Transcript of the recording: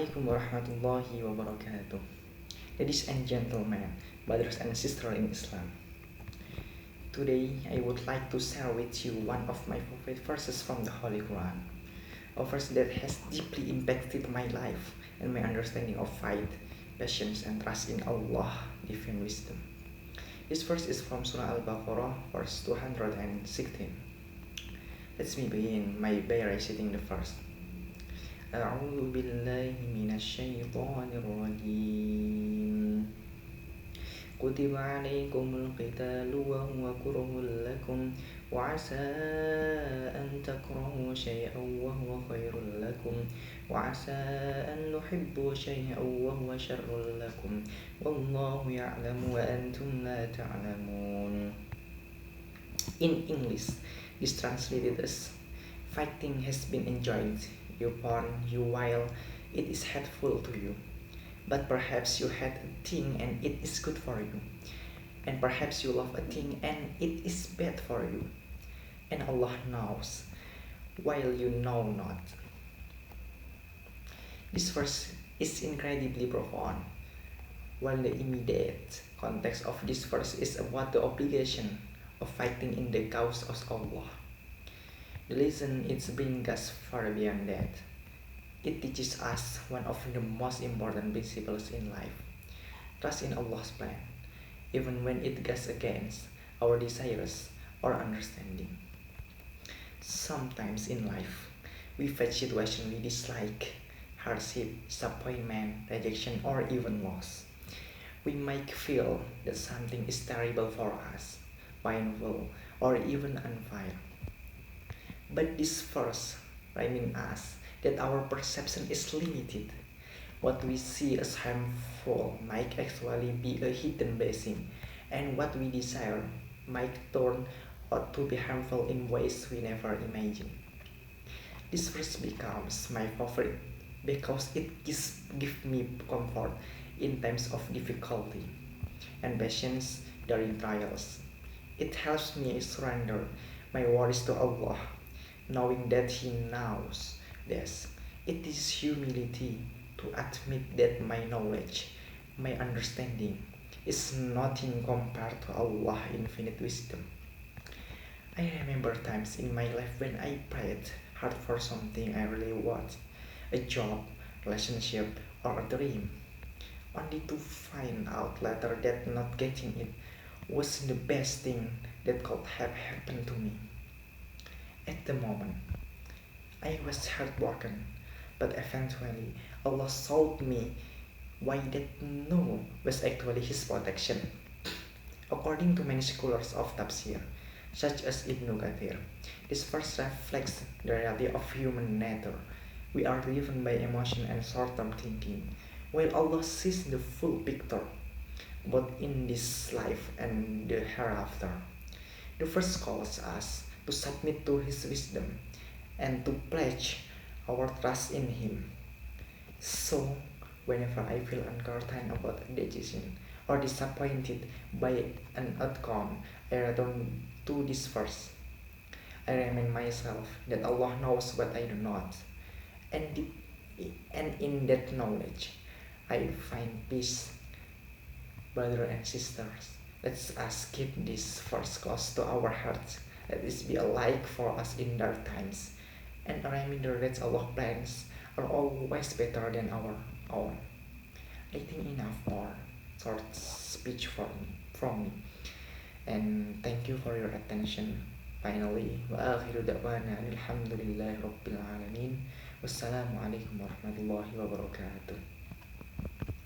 Assalamualaikum warahmatullahi wabarakatuh. Ladies and gentlemen, brothers and sisters in Islam. Today, I would like to share with you one of my favorite verses from the Holy Quran. A verse that has deeply impacted my life and my understanding of faith, patience, and trust in Allah, divine wisdom. This verse is from Surah Al-Baqarah, verse 216. Let me begin by reciting the verse. أعوذ بالله من الشيطان الرجيم كتب عليكم القتال وهو كره لكم وعسى أن تكرهوا شيئا وهو خير لكم وعسى أن تحبوا شيئا وهو شر لكم والله يعلم وأنتم لا تعلمون. In English, this translated as fighting has been enjoyed upon you while it is hateful to you. But perhaps you hate a thing and it is good for you. And perhaps you love a thing and it is bad for you. And Allah knows, while you know not. This verse is incredibly profound. While the immediate context of this verse is about the obligation of fighting in the cause of Allah, the lesson it brings us far beyond that. It teaches us one of the most important principles in life: trust in Allah's plan, even when it goes against our desires or understanding. Sometimes in life, we face situations we dislike, hardship, disappointment, rejection, or even loss. We might feel that something is terrible for us, painful, or even unfair. But this verse reminds us that our perception is limited. What we see as harmful might actually be a hidden blessing, and what we desire might turn out to be harmful in ways we never imagined. This verse becomes my favorite because it gives me comfort in times of difficulty and patience during trials. It helps me surrender my worries to Allah, knowing that He knows this. It is humility to admit that my knowledge, my understanding, is nothing compared to Allah's infinite wisdom. I remember times in my life when I prayed hard for something I really want, a job, relationship, or a dream, only to find out later that not getting it was the best thing that could have happened to me. At the moment, I was heartbroken, but eventually Allah showed me why that no was actually His protection. According to many scholars of tafsir, such as Ibn Kathir, this verse reflects the reality of human nature. We are driven by emotion and short-term thinking, while Allah sees the full picture, both in this life and the hereafter. The verse calls us to submit to His wisdom and to pledge our trust in Him. So, whenever I feel uncertain about a decision or disappointed by an outcome, I return to this verse. I remind myself that Allah knows what I do not, and in that knowledge, I find peace. Brothers and sisters, let us keep this verse close to our hearts. Let this be a light for us in dark times, and a reminder that Allah's plans are always better than our own. I think enough for short speech from me, and thank you for your attention. Finally, wa akhiru da'wana alhamdulillahi rabbil alamin. Wassalamualaikum warahmatullahi wabarakatuh.